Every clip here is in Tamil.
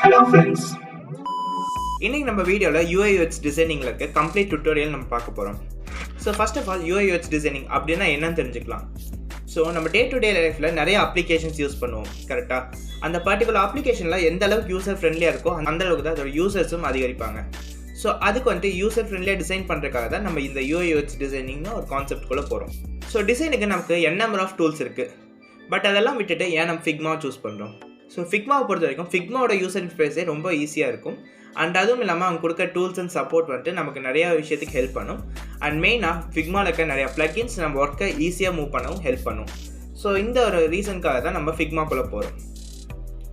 Hello friends. இன்னைக்கு நம்ம வீடியோவில் UI UX டிசைனிங்கில் இருக்க கம்ப்ளீட் டுட்டோரியல் நம்ம பார்க்க போகிறோம். So first of all UI UX designing அப்படின்னா என்னன்னு தெரிஞ்சுக்கலாம். ஸோ நம்ம டே டு டே லைஃப்பில் நிறைய அப்ளிகேஷன்ஸ் யூஸ் பண்ணுவோம் கரெக்டாக. அந்த பர்டிகுலர் அப்ளிகேஷனில் எந்த அளவுக்கு யூசர் ஃப்ரெண்ட்லியாக இருக்கோ அந்த அளவுக்கு தான் அதோட யூசர்ஸும் அதிகரிப்பாங்க. ஸோ அதுக்கு வந்துட்டு யூசர் ஃப்ரெண்ட்லியாக டிசைன் பண்ணுறதுக்காக தான் நம்ம இந்த UI UX டிசைனிங்னு ஒரு கான்செப்ட்குள்ளே போகிறோம். ஸோ டிசைனுக்கு நமக்கு n நம்பர் ஆஃப் டூல்ஸ் இருக்குது. பட் அதெல்லாம் விட்டுட்டு ஏன் நம்ம ஃபிக்மா சூஸ் பண்ணுறோம். ஸோ ஃபிக்மாவை பொறுத்த வரைக்கும் ஃபிக்மாவோட யூசர் இன்டர்ஃபேஸே ரொம்ப ஈஸியாக இருக்கும். அண்ட் அதுவும் இல்லாமல் அவங்க கொடுக்க டூல்ஸ் அண்ட் சப்போர்ட் வந்துட்டு நமக்கு நிறையா விஷயத்துக்கு ஹெல்ப் பண்ணும். அண்ட் மெயினாக ஃபிக்மாவில் இருக்க நிறையா ப்ளகின்ஸ் நம்ம ஒர்க்கை ஈஸியாக மூவ் பண்ணவும் ஹெல்ப் பண்ணும். ஸோ இந்த ஒரு ரீசனுக்காக தான் நம்ம ஃபிக்மாக்குள்ளே போகிறோம்.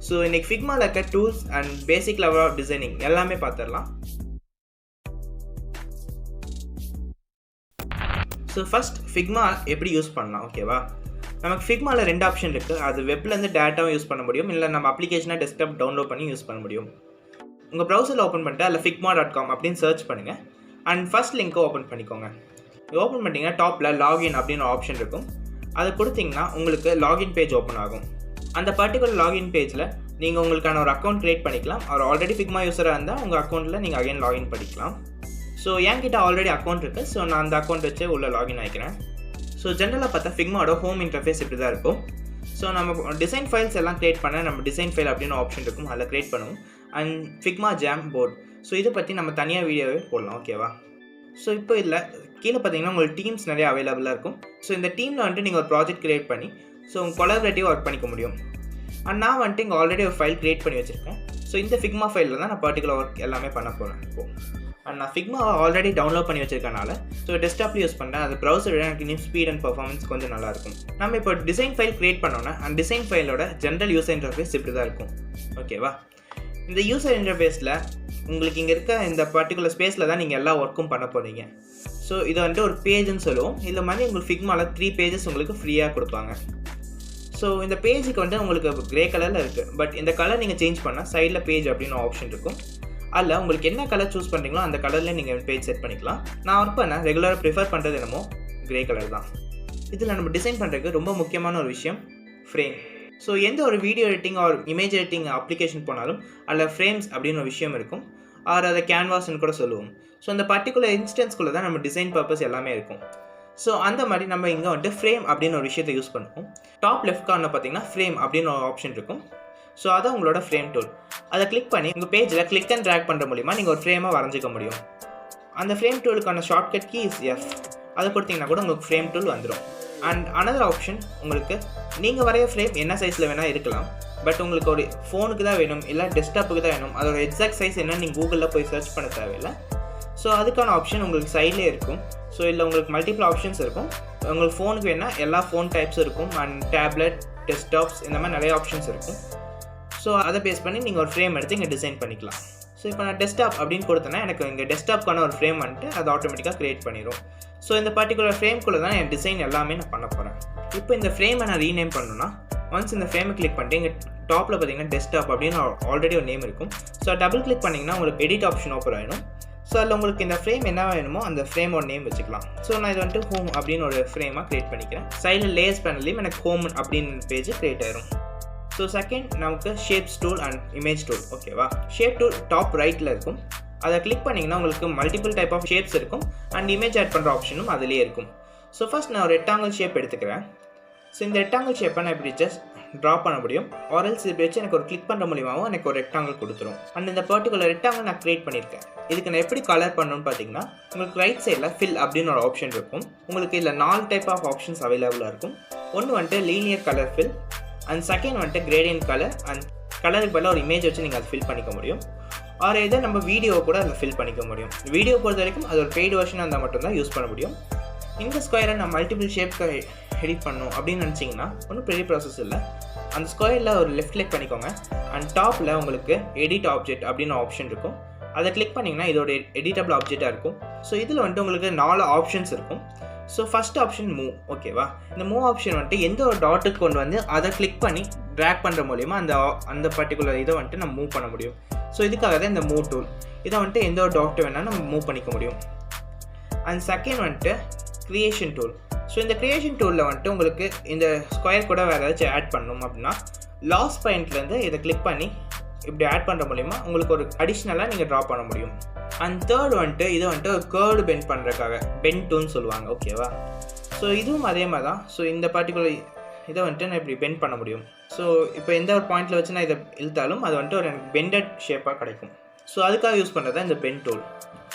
ஸோ இன்றைக்கி ஃபிக்மாவில் இருக்க tools and basic level of designing எல்லாமே பார்த்துடலாம். ஸோ ஃபஸ்ட் ஃபிக்மா எப்படி யூஸ் பண்ணலாம் ஓகேவா. நமக்கு ஃபிக்மாவில் 2 ஆப்ஷன் இருக்குது. அது வெப்லேருந்து டேட்டாவும் யூஸ் பண்ண முடியும், இல்லை நம்ம அப்ளிகேஷனாக டெஸ்க்டாப் டவுன்லோட் பண்ணி யூஸ் பண்ண முடியும். உங்கள் ப்ரௌசரில் ஓப்பன் பண்ணிட்டு அதில் figma.com அப்படின்னு சர்ச் பண்ணுங்கள். அண்ட் ஃபஸ்ட் லிங்க்கை ஓப்பன் பண்ணிக்கோங்க. ஓப்பன் பண்ணிட்டீங்கன்னா டாப்பில் லாகின் அப்படின்னு ஆப்ஷன் இருக்கும். அதை கொடுத்தீங்கன்னா உங்களுக்கு லாகின் பேஜ் ஓப்பன் ஆகும். அந்த பர்டிகுலர் லாகின் பேஜில் நீங்கள் உங்களுக்கான ஒரு அக்கௌண்ட் க்ரியேட் பண்ணிக்கலாம். அவர் ஆல்ரெடி ஃபிக்மா யூஸராக இருந்தால் உங்கள் அக்கௌண்ட்டில் நீங்கள் அகைன் லாகின் பண்ணிக்கலாம். ஸோ என்கிட்ட ஆல்ரெடி அக்கௌண்ட் இருக்குது. ஸோ நான் அந்த அக்கௌண்ட் வச்சு உள்ளே லாகின் ஆகிக்கிறேன். ஸோ ஜென்ரலாக பார்த்தா ஃபிக்மாவோட ஹோம் இன்டர்ஃபேஸ் இப்படி தான் இருக்கும். ஸோ நம்ம டிசைன் ஃபைல்ஸ் எல்லாம் க்ரியேட் பண்ண நம்ம டிசைன் ஃபைல் அப்படின்னு ஆப்ஷன் இருக்கும், அதில் க்ரியேட் பண்ணுவோம். And Figma jam board, so இதை பற்றி நம்ம தனியாக வீடியோவே போடலாம் ஓகேவா. ஸோ இப்போ இதில் கீழே பார்த்தீங்கன்னா உங்களுக்கு டீம்ஸ் நிறைய அவைலபிளாக இருக்கும். ஸோ இந்த டீமில் வந்துட்டு நீங்கள் ஒரு ப்ராஜெக்ட் க்ரியேட் பண்ணி ஸோ உங்கள் கொலாபரேட்டிவாக ஒர்க் பண்ணிக்க முடியும். அண்ட் நான் வந்துட்டு இங்கே ஆல்ரெடி ஒரு ஃபைல் க்ரியேட் பண்ணி வச்சுருக்கேன். ஸோ இந்த ஃபிக்மா ஃபைலில் தான் நான் பர்டிகுலர் ஒர்க் எல்லாமே பண்ண போகிறேன் இப்போது. அண்ட் நான் ஃபிக்மாவை ஆல்ரெடி டவுன்லோட் பண்ணி வச்சிருக்கனால ஸோ டெஸ்க்டாப்ல யூஸ் பண்ணுறேன். அது ப்ரௌசர் விட எனக்கு இன்னும் ஸ்பீட் அண்ட் பர்ஃபார்மன்ஸ் கொஞ்சம் நல்லாயிருக்கும். நம்ம இப்போ டிசைன் ஃபைல் க்ரியேட் பண்ணோன்னா அந்த டிசைன் ஃபைலோட ஜென்ரல் யூசர் இன்டர்ஃபேஸ் இப்படி தான் இருக்கும் ஓகேவா. இந்த யூசர் இன்டர்ஃபேஸில் உங்களுக்கு இங்கே இருக்க இந்த பர்டிகுலர் ஸ்பேஸில் தான் நீங்கள் எல்லா ஒர்க்கும் பண்ண போகிறீங்க. ஸோ இதை வந்துட்டு ஒரு பேஜ்னு சொல்லுவோம். இதில் மாதிரி உங்களுக்கு ஃபிக்மாவில் 3 பேஜஸ் உங்களுக்கு ஃப்ரீயாக கொடுப்பாங்க. ஸோ இந்த பேஜுக்கு வந்து உங்களுக்கு க்ரே கலரில் இருக்குது. பட் இந்த கலர் நீங்கள் சேஞ்ச் பண்ணால் சைடில் பேஜ் அப்படின்னு ஆப்ஷன் இருக்கும். அதில் உங்களுக்கு என்ன கலர் சூஸ் பண்ணுறீங்களோ அந்த கலரில் நீங்கள் பேஜ் செட் பண்ணிக்கலாம். நான் ஒர்க் பண்ண ரெகுலராக ப்ரிஃபர் பண்ணுறது என்னமோ க்ரே கலர் தான். இதில் நம்ம டிசைன் பண்ணுறதுக்கு ரொம்ப முக்கியமான ஒரு விஷயம் ஃப்ரேம். ஸோ எந்த ஒரு video editing or image editing application போனாலும் அதில் ஃப்ரேம்ஸ் அப்படின்னு ஒரு விஷயம் இருக்கும். ஆர் அதை கேன்வாஸ்ன்னு கூட சொல்லுவோம். ஸோ அந்த பர்டிகுலர் இன்ஸ்டன்ஸ்குள்ளே தான் நம்ம டிசைன் பர்பஸ் எல்லாமே இருக்கும். ஸோ அந்த மாதிரி நம்ம இங்கே வந்துட்டு ஃப்ரேம் அப்படின்னு ஒரு விஷயத்தை யூஸ் பண்ணுவோம். டாப் லெஃப்ட் கார்னர் பார்த்தீங்கன்னா ஃப்ரேம் அப்படின்னு ஒரு ஆப்ஷன் இருக்கும். ஸோ அதான் உங்களோட ஃப்ரேம் டூல். அதை கிளிக் பண்ணி உங்கள் பேஜில் கிளிக் அண்ட் ட்ராக் பண்ணுற மூலிமா நீங்கள் ஒரு ஃப்ரேமாக வரைஞ்சிக்க முடியும். அந்த ஃப்ரேம் டூலுக்கான ஷார்ட்கட் கீ இஸ் F. அதை கொடுத்தீங்கன்னா கூட உங்களுக்கு ஃப்ரேம் டூல் வந்துடும். அண்ட் அனதர் ஆப்ஷன், உங்களுக்கு நீங்கள் வரைய ஃப்ரேம் என்ன சைஸில் வேணால் இருக்கலாம். பட் உங்களுக்கு ஒரு ஃபோனுக்கு தான் வேணும், இல்லை டெஸ்க்டாப்புக்கு தான் வேணும், அதோட எக்ஸாக்ட் சைஸ் என்னன்னு நீங்கள் கூகுளில் போய் சர்ச் பண்ண தேவையில்லை. ஸோ அதுக்கான ஆப்ஷன் உங்களுக்கு சைட்லேயே இருக்கும். ஸோ இல்லை உங்களுக்கு மல்டிபிள் ஆப்ஷன்ஸ் இருக்கும். உங்களுக்கு ஃபோனுக்கு வேணால் எல்லா ஃபோன் டைப்ஸும் இருக்கும். அண்ட் டேப்லெட், டெஸ்க்டாப்ஸ் இந்த மாதிரி நிறைய ஆப்ஷன்ஸ் இருக்கும். ஸோ அதை பேஸ் பண்ணி நீங்கள் ஒரு ஃப்ரேம் எடுத்து இங்கே டிசைன் பண்ணிக்கலாம். ஸோ இப்போ நான் டெஸ்க்டாப் அப்படின்னு கொடுத்தேன்னா எனக்கு இங்கே டெஸ்க்டாப்க்கான ஒரு ஃப்ரேம் வந்துட்டு அது ஆட்டோமேட்டிக்காக க்ரியேட் பண்ணிடும். ஸோ இந்த பர்டிகுலர் ஃப்ரேம்குள்ளே தான் என் டிசைன் எல்லாமே நான் பண்ண போகிறேன். இப்போ இந்த ஃப்ரேமை நான் ரீநேம் பண்ணணும்னா ஒன்ஸ் இந்த ஃப்ரேமை கிளிக் பண்ணிட்டு இங்கே டாப்பில் பார்த்தீங்கன்னா டெஸ்க்டாப் அப்படின்னு ஆல்ரெடி ஒரு நேம் இருக்கும். ஸோ டபுள் கிளிக் பண்ணிங்கன்னா உங்களுக்கு எடிட் ஆப்ஷன் ஓப்பன் ஆகிடும். ஸோ அதில் உங்களுக்கு இந்த ஃப்ரேம் என்ன வேணுமோ அந்த ஃப்ரேமோட நேம் வச்சுக்கலாம். ஸோ நான் இது வந்துட்டு ஹோம் அப்படின்னு ஒரு ஃப்ரேமாக க்ரியேட் பண்ணிக்கிறேன். சைடில் லேயர்ஸ் பேனல்லையும் எனக்கு ஹோம் அப்படின்னு பேஜ் க்ரியேட் ஆயிரும். ஸோ செகண்ட் நமக்கு shapes tool and image tool ஓகேவா. ஷேப் டூல் டாப் ரைட்டில் இருக்கும். அதை கிளிக் பண்ணிங்கன்னா உங்களுக்கு மல்டிபிள் டைப் ஆஃப் ஷேப்ஸ் இருக்கும். அண்ட் இமேஜ் ஆட் பண்ணுற ஆப்ஷனும் அதிலேயே இருக்கும். ஸோ ஃபஸ்ட் நான் ஒரு ரெக்டாங்கிள் ஷேப் எடுத்துக்கிறேன். ஸோ இந்த ரெக்டாங்கிள் ஷேப்பை நான் இப்படி ஜஸ்ட் ட்ரா பண்ண முடியும். ஆர்எல்ஸ் இப்படி வச்சு எனக்கு ஒரு கிளிக் பண்ணுற மூலியமாகவும் எனக்கு ஒரு ரெக்டாங்கிள் கொடுத்துரும். அண்ட் இந்த பர்டிகுலர் ரெக்டாங்கிள் நான் க்ரியேட் பண்ணியிருக்கேன். இதுக்கு நான் எப்படி கலர் பண்ணணும்னு பார்த்தீங்கன்னா உங்களுக்கு ரைட் சைடில் ஃபில் அப்படின்னு ஒரு ஆப்ஷன் இருக்கும். உங்களுக்கு இதில் 4 டைப் ஆஃப் ஆப்ஷன்ஸ் அவைலபிளாக இருக்கும். ஒன்று வந்துட்டு linear colour fill, and second வந்துட்டு கிரேடியன்ட் கலர். அண்ட் கலருக்கு பதிலாக ஒரு இமேஜ் வச்சு நீங்கள் அதை ஃபில் பண்ணிக்க முடியும். ஆர் இதை நம்ம வீடியோவை கூட அதில் ஃபில் பண்ணிக்க முடியும். வீடியோ பொறுத்த வரைக்கும் அது ஒரு பெய்டு வெர்ஷனாக இருந்தால் மட்டும்தான் யூஸ் பண்ண முடியும். இந்த ஸ்கொயரை நான் மல்டிபிள் ஷேப்க்கு எடிட் பண்ணணும் அப்படின்னு நினச்சிங்கன்னா ஒன்றும் பெரிய ப்ராசஸ் இல்லை. அந்த ஸ்கொயரில் ஒரு லெஃப்ட் கிளிக் பண்ணிக்கோங்க. அண்ட் டாப்பில் உங்களுக்கு எடிட் ஆப்ஜெக்ட் அப்படின்னு ஆப்ஷன் இருக்கும். அதை கிளிக் பண்ணிங்கன்னா இதோட எடிட்டபிள் ஆப்ஜெக்டாக இருக்கும். ஸோ இதில் வந்துட்டு உங்களுக்கு 4 ஆப்ஷன்ஸ் இருக்கும். ஸோ ஃபஸ்ட் ஆப்ஷன் மூவ் ஓகேவா. இந்த மூவ் ஆப்ஷன் வந்துட்டு எந்த ஒரு டாட்டுக்கு கொண்டு வந்து அதை கிளிக் பண்ணி ட்ராக் பண்ணுற மூலிமா அந்த பர்டிகுலர் இதை வந்துட்டு நம்ம மூவ் பண்ண முடியும். ஸோ இதுக்காக தான் இந்த மூவ் டூல். இதை வந்துட்டு எந்த ஒரு டாட்டை வேணால் நம்ம மூவ் பண்ணிக்க முடியும். அண்ட் செகண்ட் வந்துட்டு க்ரியேஷன் டூல். ஸோ இந்த க்ரியேஷன் டூலில் வந்துட்டு உங்களுக்கு இந்த ஸ்கொயர் கூட வேறு ஏதாச்சும் ஆட் பண்ணணும் அப்படின்னா லாஸ்ட் பாயிண்ட்லேருந்து இதை கிளிக் பண்ணி இப்படி ஆட் பண்ணுற மூலிமா உங்களுக்கு ஒரு அடிஷ்னலாக நீங்கள் ட்ரா பண்ண முடியும். அண்ட் தேர்ட் வந்துட்டு இது வந்துட்டு ஒரு கேர்டு பெண்ட் பண்ணுறதுக்காக பெண்ட் டூல்னு சொல்லுவாங்க. ஓகேவா? ஸோ இதுவும் அதே மாதிரி தான். ஸோ இந்த பர்டிகுலர் இதை வந்துட்டு நான் இப்படி பெண்ட் பண்ண முடியும். ஸோ இப்போ எந்த ஒரு பாயிண்டில் வச்சு நான் இதை இழுத்தாலும் அது வந்துட்டு ஒரு எனக்கு பெண்டட் ஷேப்பாக கிடைக்கும். ஸோ அதுக்காக யூஸ் பண்ணுறது தான் இந்த pen tool.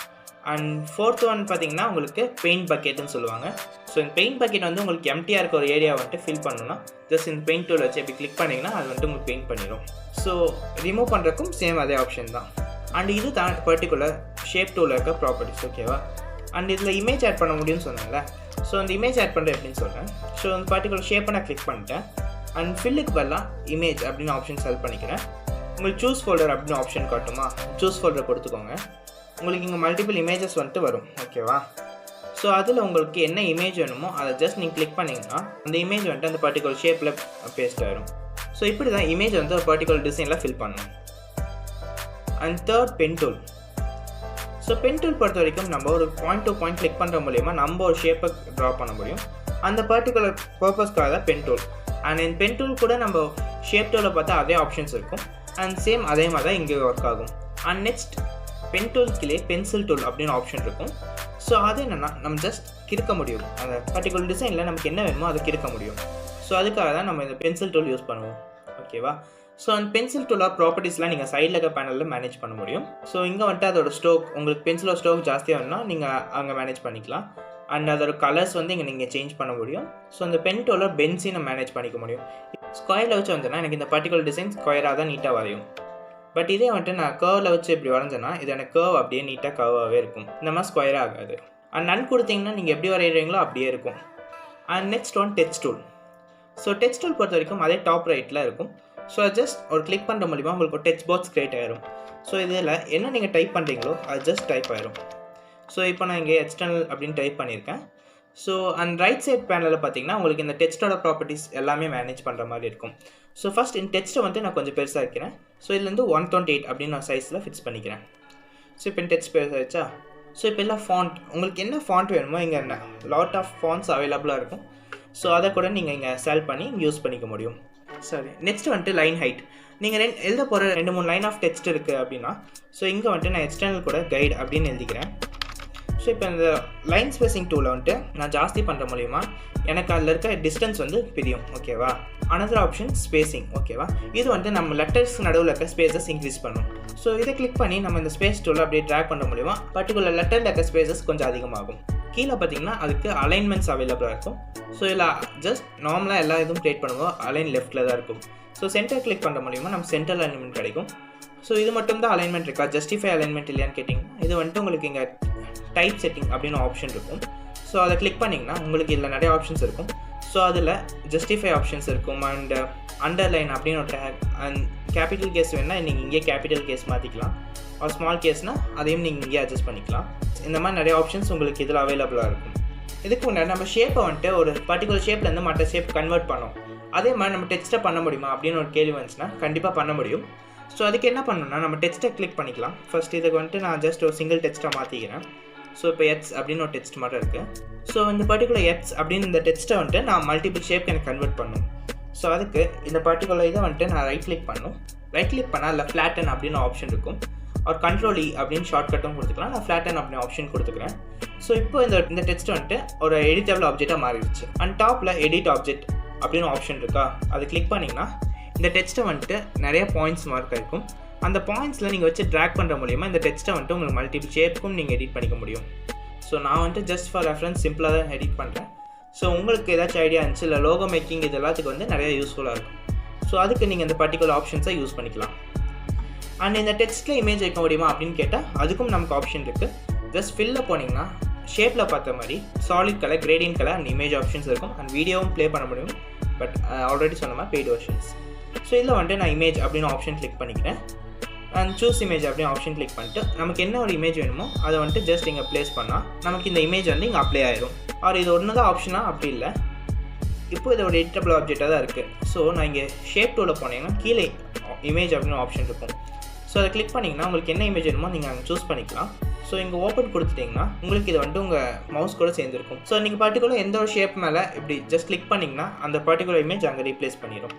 And fourth one பார்த்தீங்கன்னா உங்களுக்கு பெயிண்ட் பக்கெட்டுன்னு சொல்லுவாங்க. ஸோ இந்த பெயிண்ட் பக்கெட் வந்து உங்களுக்கு எம்டியாக இருக்க ஒரு ஏரியா வந்துட்டு ஃபில் பண்ணணும்னா ஜஸ்ட் இந்த பெயிண்ட் டூல் வச்சு எப்படி கிளிக் பண்ணிங்கன்னா அது வந்துட்டு உங்களுக்கு பெயிண்ட் பண்ணிடும். ஸோ ரிமூவ் பண்ணுறதுக்கும் சேம் அதே ஆப்ஷன் தான். அண்ட் இது தான் பர்டிகுலர் ஷேப் டூலில் இருக்க ப்ராப்பர்ட்டிஸ். ஓகேவா? அண்ட் இதில் இமேஜ் ஆட் பண்ண முடியும்னு சொன்னாங்கல்ல. ஸோ அந்த இமேஜ் ஆட் பண்ணுறது எப்படின்னு சொல்கிறேன். ஸோ அந்த பர்டிகுலர் ஷேப்பை நான் கிளிக் பண்ணிட்டேன். அண்ட் ஃபில்லுக்கு பதிலாக இமேஜ் அப்படின்னு ஆப்ஷன் செலக்ட் பண்ணிக்கிறேன். உங்களுக்கு சூஸ் ஃபோல்டர் அப்படின்னு ஆப்ஷன் காட்டுமா? சூஸ் ஃபோல்டர் கொடுத்துக்கோங்க. உங்களுக்கு இங்கே மல்டிபிள் இமேஜஸ் வந்துட்டு வரும். ஓகேவா? ஸோ அதில் உங்களுக்கு என்ன இமேஜ் வேணுமோ அதை ஜஸ்ட் நீங்கள் கிளிக் பண்ணிங்கன்னா அந்த இமேஜ் வந்துட்டு அந்த பர்டிகுலர் ஷேப்பில் பேஸ்ட் ஆகிடும். ஸோ இப்படி தான் இமேஜ் வந்து ஒரு பர்டிகுலர் டிசைனில் ஃபில் பண்ணணும். And third pen tool. So pen tool பொறுத்த வரைக்கும் நம்ம ஒரு பாயிண்ட் டு பாயிண்ட் கிளிக் பண்ணுற மூலிமா நம்ம ஒரு ஷேப்பை ட்ரா பண்ண முடியும். அந்த பர்டிகுலர் பர்பஸ்க்காக தான் பென் டூல். அண்ட் இந்த பென் டூல் கூட நம்ம ஷேப் டூலில் பார்த்தா அதே ஆப்ஷன்ஸ் இருக்கும். அண்ட் சேம் அதே மாதிரி தான் இங்கே ஒர்க் ஆகும். அண்ட் நெக்ஸ்ட் பென் டூல்ஸ்கிலே பென்சில் டூல் அப்படின்னு ஆப்ஷன் இருக்கும். ஸோ அது என்னென்னா நம்ம ஜஸ்ட் கிறுக்க முடியும். அந்த பர்டிகுலர் டிசைனில் நமக்கு என்ன வேணுமோ அதை கிறுக்க முடியும். ஸோ அதுக்காக தான் நம்ம இந்த பென்சில் டூல் யூஸ் பண்ணுவோம். ஓகேவா? ஸோ அந்த பென்சில் டூலாக ப்ராப்பர்ட்டிஸ்லாம் நீங்கள் சைடில் இருக்க பேனலில் மேனேஜ் பண்ண முடியும். ஸோ இங்கே வந்துட்டு அதோட ஸ்ட்ரோக் உங்களுக்கு பென்சிலோட ஸ்ட்ரோக் ஜாஸ்தியாக வேணும்னா நீங்கள் அங்கே மேனேஜ் பண்ணிக்கலாம். அண்ட் அதோட கலர்ஸ் வந்து இங்கே நீங்கள் சேஞ்ச் பண்ண முடியும். ஸோ அந்த பென் டூலர் பென்ஸையும் நம்ம மேனேஜ் பண்ணிக்க முடியும். ஸ்கொயரில் வச்சு வந்தேன்னா எனக்கு இந்த பர்டிகுலர் டிசைன் ஸ்கொயராக தான் நீட்டாக வரையும். பட் இதே வந்துட்டு நான் கர்வில் வச்சு இப்படி வரைஞ்சேன்னா இது எனக்கு கர்வ் அப்படியே நீட்டாக கர்வாகவே இருக்கும். இந்த மாதிரி ஸ்கொயராக ஆகாது. அண்ட் நன் கொடுத்தீங்கன்னா நீங்கள் எப்படி வரைகிறீங்களோ அப்படியே இருக்கும். And next one touch tool. So touch tool பொறுத்த வரைக்கும் அதே டாப் ரைட்டில் இருக்கும். ஸோ ஜஸ்ட் ஒரு கிளிக் பண்ணுற மூலிமா உங்களுக்கு ஒரு டச் பாக்ஸ் கிரியேட் ஆகிடும். ஸோ இதில் என்ன நீங்கள் டைப் பண்ணுறீங்களோ அது ஜஸ்ட் டைப் ஆகிடும். ஸோ இப்போ நான் இங்கே எக்ஸ்டர்னல் அப்படின்னு டைப் பண்ணியிருக்கேன். ஸோ அண்ட் ரைட் சைட் பேனலில் பார்த்தீங்கன்னா உங்களுக்கு இந்த டெக்ஸ்டோட ப்ராப்பர்ட்டிஸ் எல்லாமே மேனேஜ் பண்ணுற மாதிரி இருக்கும். ஸோ ஃபஸ்ட் இந்த டெக்ஸ்ட்டை வந்து நான் கொஞ்சம் பெருசாக வைக்கிறேன். ஸோ இதுலேருந்து 128 அப்படின்னு நான் சைஸில் ஃபிக்ஸ் பண்ணிக்கிறேன். ஸோ இப்போ இந்த டெக்ஸ்ட் பெருசாகிடுச்சா? ஸோ இப்போ எல்லாம் ஃபாண்ட் உங்களுக்கு என்ன ஃபாண்ட் வேணுமோ இங்கே என்ன லாட் ஆஃப் ஃபாண்ட்ஸ் அவைலபிளாக இருக்கும். ஸோ அதை கூட நீங்கள் இங்கே செலக்ட் பண்ணி யூஸ் பண்ணிக்க முடியும். சரி, நெக்ஸ்ட் வந்துட்டு லைன் ஹைட். நீங்கள் எழுத போகிற 2-3 லைன் ஆஃப் டெக்ஸ்ட் இருக்குது அப்படின்னா ஸோ இங்கே வந்துட்டு நான் எக்ஸ்டர்னல் கூட கைட் அப்படின்னு எழுதிக்கிறேன். ஸோ இப்போ இந்த லைன் ஸ்பேசிங் டூலை வந்துட்டு நான் ஜாஸ்தி பண்ணுற மூலிமா எனக்கு அதில் இருக்க டிஸ்டன்ஸ் வந்து பிரியும். ஓகேவா? Another option spacing. ஓகேவா? இது வந்துட்டு நம்ம லெட்டர்ஸ் நடுவில் இருக்க ஸ்பேசஸ் இன்க்ரீஸ் பண்ணும். ஸோ இதை கிளிக் பண்ணி நம்ம இந்த ஸ்பேஸ் டூலை அப்படியே ட்ராக் பண்ண மூலிமா பர்டிகுலர் லெட்டரில் இருக்க ஸ்பேசஸ் கொஞ்சம் அதிகமாகும். கீழே பார்த்தீங்கன்னா அதுக்கு அலைன்மெண்ட்ஸ் அவைலபிளாக இருக்கும். ஸோ இதில் ஜஸ்ட் நார்மலாக எல்லா இதுவும் கிரியேட் பண்ணுவோம் அலைன் லெஃப்ட்டில் தான் இருக்கும். ஸோ சென்டர் கிளிக் பண்ணுற மூலிமா நம்ம சென்டர் அலைன்மெண்ட் கிடைக்கும். ஸோ இது மட்டும் தான் அலைன்மெண்ட் இருக்கா, ஜஸ்டிஃபை அலைன்மெண்ட் இல்லையான்னு கேட்டிங்கன்னா இது வந்துட்டு உங்களுக்கு இங்கே டைப் செட்டிங் அப்படின்னு ஆப்ஷன் இருக்கும். ஸோ அதை கிளிக் பண்ணிங்கன்னா உங்களுக்கு இதில் நிறைய ஆப்ஷன்ஸ் இருக்கும். ஸோ அதில் ஜஸ்டிஃபை ஆப்ஷன்ஸ் இருக்கும். அண்ட் அண்டர்லைன் அப்படின்னு ஒரு டேக். அண்ட் கேபிட்டல் கேஸ் வேணுன்னா நீங்கள் இங்கே கேபிட்டல் கேஸ் மாற்றிக்கலாம். ஒரு ஸ்மால் கேஸ்னால் அதையும் நீங்கள் இங்கே அட்ஜஸ்ட் பண்ணிக்கலாம். இந்த மாதிரி நிறைய ஆப்ஷன்ஸ் உங்களுக்கு இதில் அவைலபிளாக இருக்கும். இதுக்கு முன்னாடி நம்ம ஷேப்பை வந்துட்டு ஒரு பர்டிகுலர் ஷேப்லேருந்து மற்ற ஷேப் கன்வெர்ட் பண்ணோம். அதே மாதிரி நம்ம டெக்ஸ்ட்டை பண்ண முடியுமா அப்படின்னு ஒரு கேள்வி வந்துச்சுன்னா கண்டிப்பாக பண்ண முடியும். ஸோ அதுக்கு என்ன பண்ணணும்னா நம்ம டெக்ஸ்ட்டை கிளிக் பண்ணிக்கலாம். ஃபர்ஸ்ட் இதுக்கு வந்துட்டு நான் ஜஸ்ட் ஒரு சிங்கிள் டெக்ஸ்ட்டாக மாற்றிக்கிறேன். ஸோ இப்போ எக்ஸ் அப்படின்னு ஒரு டெக்ஸ்ட் மட்டும் இருக்குது. ஸோ இந்த பர்டிகுலர் எக்ஸ் அப்படின்னு இந்த டெக்ஸ்ட்டை வந்துட்டு நான் மல்டிபிள் ஷேப்க்கு எனக்கு கன்வெர்ட் பண்ணணும். ஸோ அதுக்கு இந்த பர்டிகுலர் இதை வந்துட்டு நான் ரைட் கிளிக் பண்ணணும். ரைட் கிளிக் பண்ணால் அதில் ஃப்ளாட்டன் அப்படின்னு ஆப்ஷன் இருக்கும். ஒரு கண்ட்ரோல் இ அப்படின்னு ஷார்ட்கட்டும் கொடுத்துக்கலாம். நான் ஃப்ளாட்டன் அப்படின்னு ஆப்ஷன் கொடுத்துக்கிறேன். ஸோ இப்போ இந்த டெக்ஸ்ட் வந்துட்டு ஒரு எடிட்டபிள் ஆப்ஜெக்டாக மாறிடுச்சு. அண்ட் டாப்பில் எடிட் ஆப்ஜெக்ட் அப்படின்னு ஆப்ஷன் இருக்கா, அது கிளிக் பண்ணிங்கன்னா இந்த டெக்ஸ்ட்டை வந்துட்டு நிறைய பாயிண்ட்ஸ் மார்க் ஆகிருக்கும். அந்த பாயிண்ட்ஸில் நீங்கள் வச்சு ட்ராக் பண்ணுற மூலிமா இந்த டெக்ஸ்ட்டை வந்துட்டு உங்களுக்கு மல்டிபிள் ஷேப்புக்கும் நீங்கள் எடிட் பண்ணிக்க முடியும். ஸோ நான் வந்துட்டு ஜஸ்ட் ஃபார் ரெஃபரன்ஸ் சிம்பிளாக தான் எடிட் பண்ணுறேன். ஸோ உங்களுக்கு ஏதாச்சும் ஐடியா இருந்துச்சு இல்லை லோகோ மேக்கிங் இது எல்லாத்துக்கு வந்து நிறைய யூஸ்ஃபுல்லாக இருக்கும். ஸோ அதுக்கு நீங்கள் இந்த பர்டிகுலர் ஆப்ஷன்ஸை யூஸ் பண்ணிக்கலாம். அண்ட் இந்த டெக்ஸ்ட்டில் இமேஜ் வைக்க முடியுமா அப்படின்னு கேட்டால் அதுக்கும் நமக்கு ஆப்ஷன் இருக்குது. ஜஸ்ட் ஃபில்லில் போனீங்கன்னா ஷேப்பில் பார்த்த மாதிரி solid colour, gradient colour and image options இருக்கும். அண்ட் வீடியோவும் ப்ளே பண்ண முடியும். பட் ஆல்ரெடி சொன்ன மாதிரி பெய்டு வெர்ஷன்ஸ். ஸோ இதில் வந்துட்டு நான் இமேஜ் அப்படின்னு ஆப்ஷன் கிளிக் பண்ணிக்கிறேன். அண்ட் சூஸ் இமேஜ் அப்படின்னு ஆப்ஷன் கிளிக் பண்ணிட்டு நமக்கு என்ன ஒரு இமேஜ் வேணுமோ அதை வந்துட்டு ஜஸ்ட் இங்கே ப்ளேஸ் பண்ணால் நமக்கு இந்த இமேஜ் வந்து இங்கே அப்ளை ஆயிடும். ஆர் இது ஒன்று தான் ஆப்ஷனாக அப்படி இல்லை. இப்போ இது ஒரு எடிட்டபிள் ஆப்ஜெக்டாக தான் இருக்குது. ஸோ நான் இங்கே ஷேப் டூவில் போனீங்கன்னா கீழே இமேஜ் அப்படின்னு ஆப்ஷன் இருக்கும். ஸோ அதை கிளிக் பண்ணிங்கன்னா உங்களுக்கு என்ன இமேஜ் வேணுமோ நீங்கள் அங்கே சூஸ் பண்ணிக்கலாம். ஸோ இங்கே ஓப்பன் கொடுத்துட்டிங்கன்னா உங்களுக்கு இது வந்துட்டு உங்கள் மவுஸ் கூட சேர்ந்துருக்கும். ஸோ நீங்கள் பர்டிகுலர் எந்த ஒரு ஷேப் மேலே இப்படி ஜஸ்ட் கிளிக் பண்ணிங்கன்னா அந்த பர்டிகுலர் இமேஜ் அங்கே ரீப்ளேஸ் பண்ணிடும்.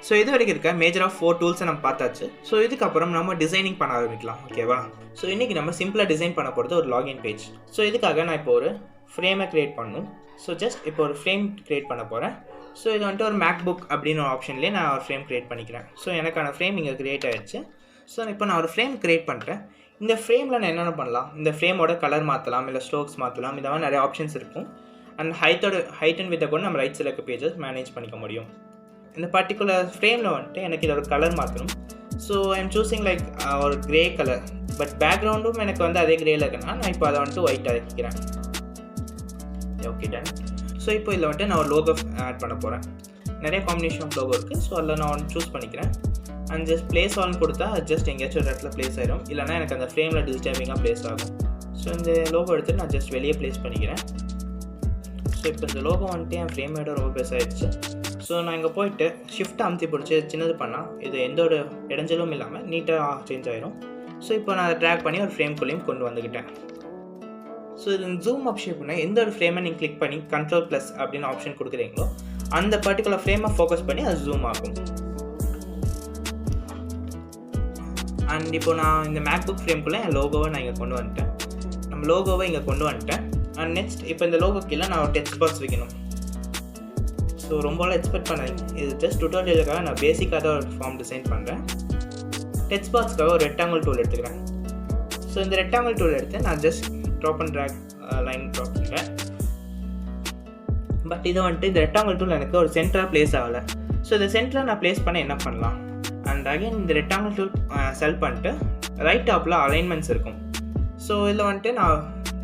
ஸோ இது வரைக்கும் இருக்க மேஜர் ஆஃப் 4 டூல்ஸை நம்ம பார்த்தாச்சு. ஸோ இதுக்கப்புறம் நம்ம டிசைனிங் பண்ண ஆரம்பிக்கலாம். ஓகேவா? ஸோ இன்றைக்கி நம்ம சிம்பிளாக டிசைன் பண்ண போகிறது ஒரு லாகின் பேஜ். ஸோ இதுக்காக நான் இப்போ ஒரு ஃப்ரேமை க்ரியேட் பண்ணணும். ஸோ ஜஸ்ட் இப்போ ஒரு ஃப்ரேம் க்ரியேட் பண்ண போகிறேன். ஸோ இது வந்துட்டு ஒரு மேக்புக் அப்படின்னு ஒரு ஆப்ஷன்லேயே நான் ஒரு ஃப்ரேம் க்ரியேட் பண்ணிக்கிறேன். ஸோ எனக்கான ஃப்ரேம் இங்கே க்ரியேட் ஆகிடுச்சு. ஸோ இப்போ நான் ஒரு ஃப்ரேம் க்ரியேட் பண்ணிட்டேன். இந்த ஃப்ரேமில் நான் என்னென்ன பண்ணலாம், இந்த ஃப்ரேமோட கலர் மாற்றலாம், இல்லை ஸ்ட்ரோக்ஸ் மாற்றலாம், இந்த மாதிரி நிறைய ஆப்ஷன்ஸ் இருக்கும். அண்ட் ஹைட் அண்ட் வித்தை கூட நம்ம ரைட் சைடில் இருக்க பேஜஸ் மேனேஜ் பண்ணிக்க முடியும். இந்த பர்டிகுலர் ஃப்ரேமில் வந்துட்டு எனக்கு இதில் ஒரு கலர் மாற்றணும். ஸோ ஐம் சூஸிங் லைக் ஒரு க்ரே கலர். பட் பேக்ரவுண்டும் எனக்கு வந்து அதே க்ரேயில் இருக்குன்னா நான் இப்போ அதை வந்துட்டு ஒயிட் ஆக்கிக்கிறேன். Okay done. ஸோ இப்போ இதில் வந்துட்டு நான் ஒரு லோகோ ஆட் பண்ண போகிறேன். நிறைய காம்பினேஷன் ஆஃப் லோகோ இருக்குது. ஸோ அதில் நான் ஒன்று சூஸ் பண்ணிக்கிறேன். அண்ட் ஜஸ்ட் ப்ளேஸ் ஆல்னு கொடுத்தா ஜஸ்ட் எங்கேயாச்சும் ஒரு இடத்துல ப்ளேஸ் ஆகிடும். இல்லைனா எனக்கு அந்த ஃப்ரேமில் டிஜிட்டலிங்காக ப்ளேஸ் ஆகும். ஸோ இந்த லோகோ எடுத்துகிட்டு நான் ஜஸ்ட் வெளியே ப்ளேஸ் பண்ணிக்கிறேன். ஸோ இப்போ இந்த லோகோ வந்துட்டு என் ஃப்ரேமோட ரொம்ப பெருசாக ஆகிடுச்சு. ஸோ நான் இங்கே போயிட்டு ஷிஃப்ட் அமுத்தி பிடிச்சி சின்னது பண்ணால் இது எந்த ஒரு இடைஞ்சலும் இல்லாமல் நீட்டாக சேஞ்ச் ஆகிடும். ஸோ இப்போ நான் அதை ட்ராக் பண்ணி ஒரு ஃப்ரேம்குள்ளேயும் கொண்டு வந்துக்கிட்டேன். ஸோ இது ஜூம் ஆப்ஷன் பண்ண எந்த ஒரு ஃப்ரேமை நீங்கள் கிளிக் பண்ணி Ctrl+ அப்படின்னு ஆப்ஷன் கொடுக்குறீங்களோ அந்த பர்டிகுலர் ஃப்ரேமை ஃபோக்கஸ் பண்ணி அது ஜூம் ஆகும். அண்ட் இப்போ நான் இந்த மேக்புக் ஃப்ரேம்குள்ளே என் லோகோவை நான் இங்கே கொண்டு வந்துட்டேன். நம்ம லோகோவை இங்கே கொண்டு வந்துட்டேன். அண்ட் நெக்ஸ்ட் இப்போ இந்த லோகோ கீழே நான் ஒரு டெக்ஸ்ட் பாக்ஸ் வைக்கணும். ஸோ ரொம்பலாம் எக்ஸ்பெக்ட் பண்ணாதீங்க. இது ஜஸ்ட் டுட்டோரியலுக்காக நான் பேசிக்காக தான் ஒரு ஃபார்ம் டிசைன் பண்ணுறேன். டெக்ஸ்ட் பாக்ஸ்க்காக ஒரு ரெக்டாங்கிள் டூல் எடுத்துக்கிறேன். ஸோ இந்த ரெக்டாங்கிள் டூல் எடுத்து நான் just drop and drag line drop பண்ணுறேன். பட் இதை வந்துட்டு இந்த ரெக்டாங்கிள் டூல் எனக்கு ஒரு சென்டராக ப்ளேஸ் ஆகலை. ஸோ இந்த சென்டராக நான் ப்ளேஸ் பண்ண என்ன பண்ணலாம், அண்ட் அகைன் இந்த ரெக்டாங்கிள் டூல் செலக்ட் பண்ணிட்டு ரைட் டாப்பில் அலைன்மெண்ட்ஸ் இருக்கும். ஸோ இதில் வந்துட்டு நான்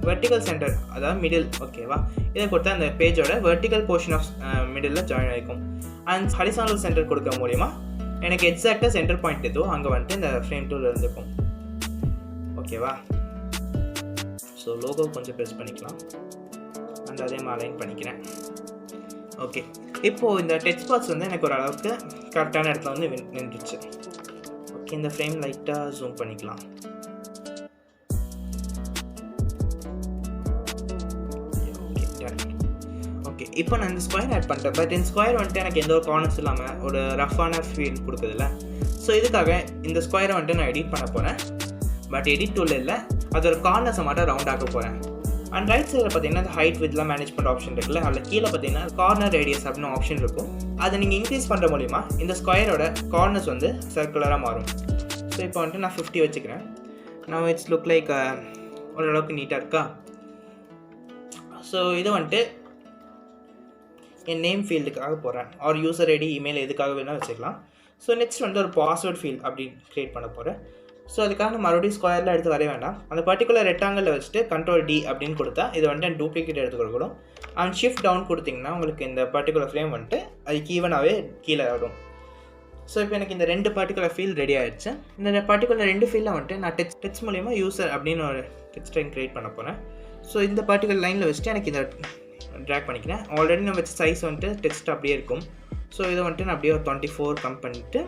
வெர்டிக்கல் சென்டர், அதாவது மிடில், ஓகேவா, இதை கொடுத்தா அந்த பேஜோட vertical portion of middle join ஆகிக்கும். அண்ட் ஹரிசாண்டல் சென்டர் கொடுக்க மூலிமா எனக்கு எக்ஸாக்டாக சென்டர் பாயிண்ட் எதுவோ அங்கே வந்துட்டு இந்த ஃப்ரேம் டூல் இருந்துக்கும். ஓகேவா? ஸோ லோகோ கொஞ்சம் ப்ரெஸ் பண்ணிக்கலாம். அண்ட் அதே மாதிரி அலைன் பண்ணிக்கிறேன். ஓகே, இப்போது இந்த டெக்ஸ்ட் பாக்ஸ் வந்து எனக்கு ஒரு அளவுக்கு கரெக்டான இடத்துல வந்து நின்றுச்சு. ஓகே, இந்த ஃப்ரேம் லைட்டாக ஜூம் பண்ணிக்கலாம். ஓகே, இப்போ நான் இந்த ஸ்கொயர் ஆட் பண்ணிட்டேன். பட் இந்த ஸ்கொயர் வந்துட்டு எனக்கு எந்த ஒரு கார்னர்ஸ் இல்லாமல் ஒரு ரஃப்பான ஃபீல் கொடுக்குதுல்ல. ஸோ இதுக்காக இந்த ஸ்கொயரை வந்துட்டு நான் எடிட் பண்ண போகிறேன். பட் எடிட் டூல் இல்லை, அது ஒரு கார்னர்ஸை மட்டும் ரவுண்ட் ஆக்க போகிறேன். அண்ட் ரைட் சைடில் பார்த்தீங்கன்னா இந்த ஹைட் வித்லாம் மேனேஜ் பண்ணுற ஆப்ஷன் இருக்குல்ல, அதில் கீழே பார்த்தீங்கன்னா கார்னர் ரேடியஸ் அப்படின்னு ஆப்ஷன் இருக்கும். அதை நீங்கள் இன்க்ரீஸ் பண்ணுற மூலிமா இந்த ஸ்கொயரோட கார்னர்ஸ் வந்து சர்க்குலராக மாறும். ஸோ இப்போ வந்துட்டு நான் 50 வச்சுக்கிறேன். நான் இட்ஸ் லுக் லைக் ஓரளவுக்கு நீட்டாக இருக்கா. ஸோ இது வந்துட்டு என் நேம் ஃபீல்டுக்காக போகிறேன். ஆர் யூசர் ஐடி, இமெயில் எதுக்காக வேணால் வச்சுக்கலாம். ஸோ நெக்ஸ்ட் வந்து ஒரு பாஸ்வேர்ட் ஃபீல்ட் அப்படின்னு க்ரியேட் பண்ண போகிறேன். ஸோ அதுக்காக நான் மறுபடியும் ஸ்கொயரில் எடுத்து வரைய வேண்டாம். அந்த பர்டிகுலர் ரெக்டாங்கிளில் வச்சுட்டு Ctrl+D அப்படின்னு கொடுத்தா இது வந்துட்டு டூப்ளிகேட் எடுத்து கொடுக்கணும். அண்ட் ஷிஃப்ட் டவுன் கொடுத்திங்கன்னா உங்களுக்கு இந்த பர்டிகுலர் ஃப்ரேம் வந்துட்டு அதுக்கு ஈவனாகவே கீழே ஆடும். ஸோ இப்போ எனக்கு இந்த 2 பர்டிகுலர் ஃபீல்ட் ரெடி ஆகிடுச்சு. இந்த பர்டிகுலர் 2 ஃபீல்டில் வந்துட்டு நான் டெக்ஸ்ட் மூலிமா யூசர் அப்படின்னு ஒரு டெக்ஸ்ட் லைன் க்ரியேட் பண்ண போகிறேன். ஸோ இந்த பர்டிகுலர் லைனில் வச்சுட்டு எனக்கு இந்த ட்ராக் பண்ணிக்கிறேன். ஆல்ரெடி நம்ம வச்ச சைஸ் வந்துட்டு டெக்ஸ்ட் அப்படியே இருக்கும். ஸோ இதை வந்துட்டு நான் அப்படியே ஒரு 24 கம் பண்ணிவிட்டு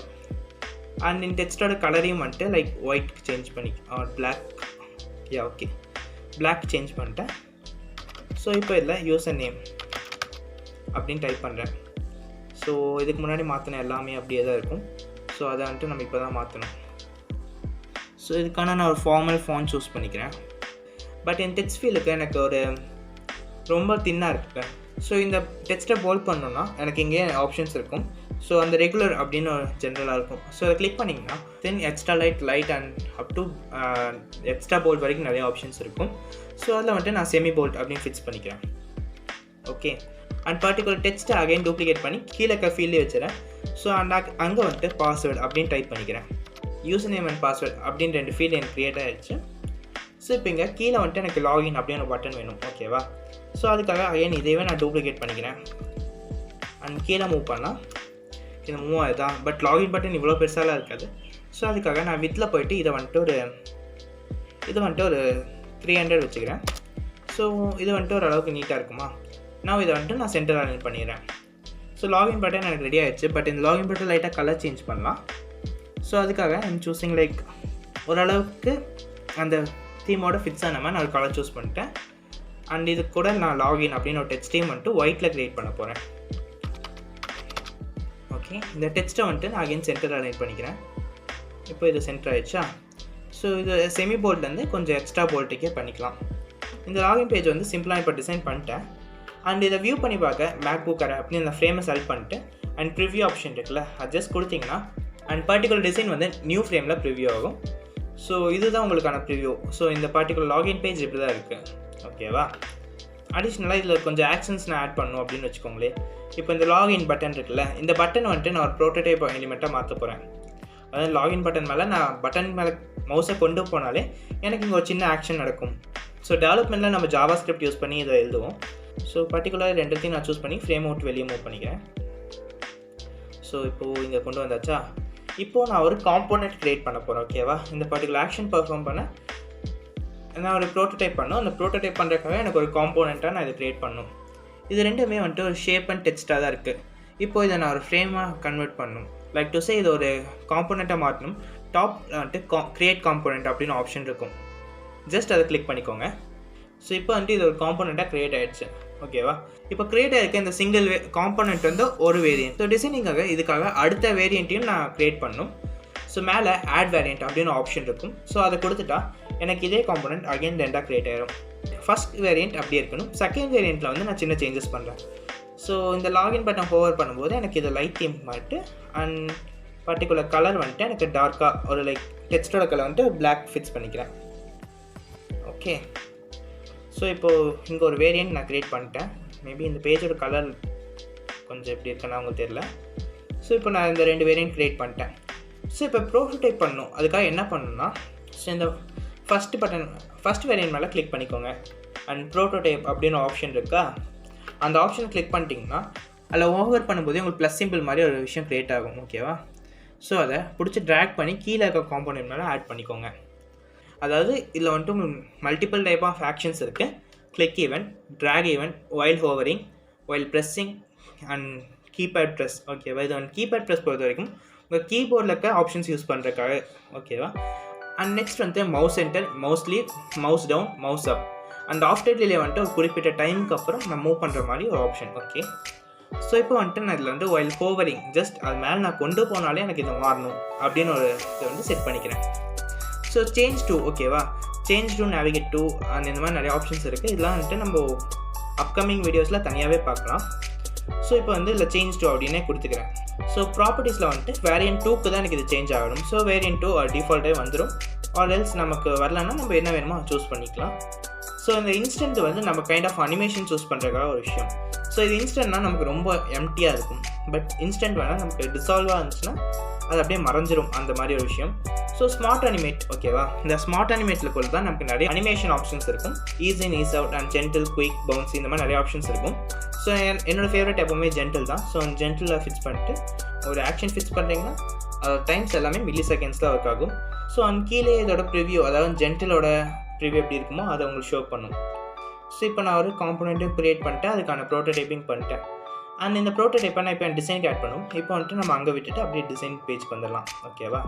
அண்ட் இந்த டெக்ஸ்ட்டோட கலரையும் வந்துட்டு லைக் ஒயிட் சேஞ்ச் பண்ணி or black, okay, black change பண்ணிட்டேன். ஸோ இப்போ இதில் யூசர் நேம் அப்படின்னு டைப் பண்ணுறேன். ஸோ இதுக்கு முன்னாடி மாற்றின எல்லாமே அப்படியே தான் இருக்கும். ஸோ அதை வந்துட்டு நம்ம இப்போ தான் மாற்றணும். ஸோ இதுக்கான நான் ஒரு ஃபார்மல் ஃபாண்ட் சூஸ் பண்ணிக்கிறேன். பட் என் டெக்ஸ்ட் ஃபீலுக்கு எனக்கு ஒரு ரொம்ப தின்னாக இருக்குங்க. ஸோ இந்த டெக்ஸ்ட்டை போல்ட் பண்ணோன்னா எனக்கு இங்கே ஆப்ஷன்ஸ் இருக்கும். ஸோ அந்த ரெகுலர் அப்படின்னு ஒரு ஜென்ரலாக இருக்கும். ஸோ அதை கிளிக் பண்ணிங்கன்னா then extra light and up to extra bold வரைக்கும் நிறைய ஆப்ஷன்ஸ் இருக்கும். ஸோ அதில் வந்துட்டு நான் செமி போல்ட் அப்படின்னு ஃபிக்ஸ் பண்ணிக்கிறேன். ஓகே, அண்ட் பர்டிகுலர் டெக்ஸ்ட்டை அகைன் டூப்ளிகேட் பண்ணி கீழே ஃபீல்டே வச்சுறேன். ஸோ அங்கே வந்துட்டு பாஸ்வேர்டு அப்படின்னு டைப் பண்ணிக்கிறேன். யூசர் நேம் அண்ட் பாஸ்வேர்டு அப்படின்னு 2 ஃபீல்டு எனக்கு க்ரியேட் ஆகிடுச்சு. ஸோ இப்போ இங்கே கீழே வந்துட்டு எனக்கு லாகின் அப்படின்னு ஒரு பட்டன் வேணும். ஓகேவா? ஸோ அதுக்காக அகைன் இதையே நான் டூப்ளிகேட் பண்ணிக்கிறேன். அண்ட் கீழே மூவ் பண்ணால் இது மூவ் ஆகுதான். பட் லாகின் பட்டன் இவ்வளோ பெருசாலாம் இருக்காது. ஸோ அதுக்காக நான் வித்தில் போய்ட்டு இதை வந்துட்டு ஒரு 300 வச்சுக்கிறேன். ஸோ இது வந்துட்டு ஒரு அளவுக்கு நீட்டாக இருக்குமா. நான் இதை வந்துட்டு நான் சென்டர் அலைன் பண்ணிடுறேன். ஸோ லாகின் பட்டன் எனக்கு ரெடி ஆகிடுச்சு. பட் இந்த லாகின் பட்டன் லைட்டாக கலர் சேஞ்ச் பண்ணலாம். ஸோ அதுக்காக ஐம் சூஸிங் லைக் ஓரளவுக்கு அந்த தீமோட ஃபிக்ஸ் ஆன மாதிரி நான் ஒரு கலர் சூஸ் பண்ணிட்டேன். அண்ட் இது கூட நான் லாகின் அப்படின்னு ஒரு டெக்ஸ்ட் தீம் வந்துட்டு ஒயிட்டில் க்ரியேட் பண்ண போகிறேன். ஓகே, ஓகே, இந்த டெக்ஸ்ட்டை வந்துட்டு நான் அகைன் சென்டர் அலைன் பண்ணிக்கிறேன். இப்போ இது சென்டர் ஆகிடுச்சா? ஸோ இது செமி போல்ட்லேருந்து கொஞ்சம் எக்ஸ்ட்ரா போல்ட்டுக்கே பண்ணிக்கலாம். இந்த லாகின் பேஜ் வந்து சிம்பிளாக இப்போ டிசைன் பண்ணிட்டேன். அண்ட் இதை வியூ பண்ணி பார்க்க மேக்புக் ஏர் அப்படின்னு இந்த ஃப்ரேமை செலக்ட் பண்ணிட்டு அண்ட் ப்ரிவ்யூ ஆப்ஷன் இருக்குல்ல, அது ஜஸ்ட் கொடுத்தீங்கன்னா அண்ட் பர்டிகுலர் டிசைன் வந்து நியூ ஃப்ரேமில் ப்ரிவ்யூ ஆகும். ஸோ இதுதான் உங்களுக்கான ப்ரிவ்யூ. ஸோ இந்த பர்டிகுலர் லாகின் பேஜ் இப்படி தான் இருக்குது. ஓகேவா? அடிஷ்னலாக இதில் கொஞ்சம் ஆக்ஷன்ஸ் நான் ஆட் பண்ணணும் அப்படின்னு வச்சுக்கோங்களேன். இப்போ இந்த லாகின் பட்டன் இருக்குல்ல, இந்த பட்டன் வந்துட்டு நான் ஒரு ப்ரோட்டோடைப் எலிமெண்ட்டாக மாற்ற போகிறேன். அதாவது லாகின் பட்டன் மேலே நான் பட்டன் மேலே மவுஸை கொண்டு போனாலே எனக்கு இங்கே ஒரு சின்ன ஆக்ஷன் நடக்கும். ஸோ டெவலப்மெண்ட்டில் நம்ம ஜாவா ஸ்கிரிப்ட் யூஸ் பண்ணி இதை எழுதுவோம். ஸோ பர்டிகுலர் ரெண்டுத்தையும் நான் சூஸ் பண்ணி ஃப்ரேம் அவுட் வெளியே மூவ் பண்ணிக்கிறேன். ஸோ இப்போது இங்கே கொண்டு வந்தாச்சா? இப்போது நான் ஒரு காம்போனன்ட் க்ரியேட் பண்ண போகிறேன். ஓகேவா? இந்த பர்டிகுலர் ஆக்ஷன் பர்ஃபார்ம் பண்ண நான் ஒரு ப்ரோட்டோடைப் பண்ணணும். அந்த ப்ரோட்டோடைப் பண்ணுறதுக்காக எனக்கு ஒரு காம்போனண்ட்டாக நான் இதை க்ரியேட் பண்ணணும். இது ரெண்டுமே வந்துட்டு ஒரு ஷேப் அண்ட் டெக்ஸ்ட்டாக தான் இருக்குது. இப்போது இதை நான் ஒரு ஃப்ரேமாக கன்வெர்ட் பண்ணணும். லைக் டு சே இது ஒரு காம்போனண்ட்டாக மாற்றணும். டாப் வந்துட்டு க்ரியேட் காம்போனண்ட் அப்படின்னு ஆப்ஷன் இருக்கும். ஜஸ்ட் அதை கிளிக் பண்ணிக்கோங்க. ஸோ இப்போ வந்துட்டு இது ஒரு காம்போனண்ட்டாக க்ரியேட் ஆகிடுச்சு. ஓகேவா? இப்போ க்ரியேட் ஆகிருக்க இந்த சிங்கிள் காம்போனண்ட் வந்து ஒரு வேரியன்ட். ஸோ டிசைனிங்காக இதுக்காக அடுத்த வேரியண்ட்டையும் நான் க்ரியேட் பண்ணணும். ஸோ மேலே ஆட் வேரியண்ட் அப்படின்னு ஆப்ஷன் இருக்கும். ஸோ அதை கொடுத்துட்டா எனக்கு இதே காம்போனண்ட் அகைன் ரெண்டாக க்ரியேட் ஆகிடும். ஃபஸ்ட் வேரியண்ட் அப்படியே இருக்கணும். செகண்ட் வேரியண்ட்டில் வந்து நான் சின்ன சேஞ்சஸ் பண்ணுறேன். ஸோ இந்த லாகின் பட்டன் ஹோவர் பண்ணும்போது எனக்கு இது லைட் தீம் பண்ணிட்டு அண்ட் பர்டிகுலர் கலர் வந்துட்டு எனக்கு டார்க்காக ஒரு லைக் டெக்ஸ்டோட கலர் வந்துட்டு பிளாக் ஃபிக்ஸ் பண்ணிக்கிறேன். ஓகே, ஸோ இப்போது இங்கே ஒரு வேரியண்ட் நான் க்ரியேட் பண்ணிட்டேன். மேபி இந்த பேஜோட கலர் கொஞ்சம் எப்படி இருக்குன்னா அவங்களுக்கு தெரியல. ஸோ இப்போ நான் இந்த ரெண்டு வேரியண்ட் க்ரியேட் பண்ணிட்டேன். ஸோ இப்போ ப்ரோட்டோடைப் பண்ணணும். அதுக்காக என்ன பண்ணணும்னா, ஸோ இந்த ஃபஸ்ட் வேரியண்ட் மேலே கிளிக் பண்ணிக்கோங்க. அண்ட் ப்ரோட்டோடைப் அப்படின்னு ஆப்ஷன் இருக்கா, அந்த ஆப்ஷன் கிளிக் பண்ணிட்டீங்கன்னா அதில் ஓவர் பண்ணும்போது உங்களுக்கு ப்ளஸ் சிம்பிள் மாதிரி ஒரு விஷயம் க்ரியேட் ஆகும். ஓகேவா? ஸோ அதை பிடிச்சி ட்ராக் பண்ணி கீழே இருக்க காம்போனன்ட் மேலே ஆட் பண்ணிக்கோங்க. அதாவது இதில் வந்துட்டு உங்களுக்கு மல்டிபிள் டைப் ஆஃப் ஆக்ஷன்ஸ் இருக்குது. Click event, drag event, while hovering, while pressing and keypad press. ஓகேவா? இது வந்து கீபேட் ப்ரெஸ் பொறுத்த வரைக்கும் உங்கள் கீபோர்டில் இருக்க ஆப்ஷன்ஸ் யூஸ் பண்ணுறதுக்காக. ஓகேவா? அண்ட் நெக்ஸ்ட் வந்து mouse centre, mouse leave, mouse down, mouse up. அந்த ஆஃப்டர்லேயே வந்துட்டு ஒரு குறிப்பிட்ட டைமுக்கு அப்புறம் நான் மூவ் பண்ணுற மாதிரி ஒரு ஆப்ஷன். ஓகே, ஸோ இப்போ வந்துட்டு நான் இதில் வந்து வைல் ஹோவரிங் ஜஸ்ட் அது மேலே நான் கொண்டு போனாலே எனக்கு இது மாறணும் அப்படின்னு ஒரு இதை வந்து செட் பண்ணிக்கிறேன். ஸோ சேஞ்ச் டு, ஓகேவா? சேஞ்ச் டு, நேவிகேட் டு அந்த இந்த மாதிரி நிறைய ஆப்ஷன்ஸ் இருக்குது. இதெல்லாம் வந்துட்டு நம்ம அப்கமிங் வீடியோஸில் தனியாகவே பார்க்கலாம். ஸோ இப்போ வந்து இதில் சேஞ்ச் டு அப்படின்னே கொடுத்துக்கிறேன். ஸோ ப்ராப்பர்ட்டிஸில் வந்துட்டு வேரியன்ட் 2க்கு தான் எனக்கு இது சேஞ்ச் ஆகணும். ஸோ வேரியன்ட் 2 டிஃபால்ட்டாக வந்துடும். ஆர் எல்ஸ் நமக்கு வரலன்னா நம்ம என்ன வேணுமோ சூஸ் பண்ணிக்கலாம். ஸோ இந்த இன்ஸ்டன்ட் வந்து நம்ம கைண்ட் ஆஃப் அனிமேஷன் சூஸ் பண்ணுறதுக்காக ஒரு விஷயம். ஸோ இது இன்ஸ்டன்ட்னா நமக்கு ரொம்ப எம்டியாக இருக்கும். பட் இன்ஸ்டன்ட் வேணால் நமக்கு டிசால்வாக இருந்துச்சுன்னா அது அப்படியே மறைஞ்சிரும், அந்த மாதிரி ஒரு விஷயம். So smart animate. ஓகேவா? இந்த ஸ்மார்ட் அனிமேட்டில் கூட தான் நமக்கு நிறைய அனிமேஷன் ஆப்ஷன்ஸ் இருக்கும். Ease in, ease out and gentle, quick, bounce இந்த மாதிரி நிறைய ஆப்ஷன்ஸ் இருக்கும். ஸோ என்னோடய ஃபேவரட் எப்போவுமே ஜென்டில் தான். ஸோ ஜென்டிலில் ஃபிக்ஸ் பண்ணிட்டு ஒரு ஆக்ஷன் ஃபிக்ஸ் பண்ணுறீங்கன்னா டைம்ஸ் எல்லாமே மில்லி செகண்ட்ஸில் ஒர்க் ஆகும். ஸோ அந்த கீழே இதோட ப்ரிவ்யூ, அதாவது ஜென்டிலோட ப்ரிவ்யூ எப்படி இருக்குமோ அதை உங்களுக்கு ஷோ பண்ணும். ஸோ இப்போ நான் ஒரு காம்போனண்ட்டும் க்ரியேட் பண்ணிட்டேன், அதுக்கான ப்ரோட்டோடைப்பிங் பண்ணிட்டேன். அண்ட் இந்த ப்ரோட்டோடைப்பை நான் இப்போ என் டிசைனுக்கு ஆட் பண்ணும். இப்போ வந்துட்டு நம்ம அங்கே விட்டுட்டு அப்படியே டிசைன் பேஜ்க்கு வந்துடலாம். ஓகேவா?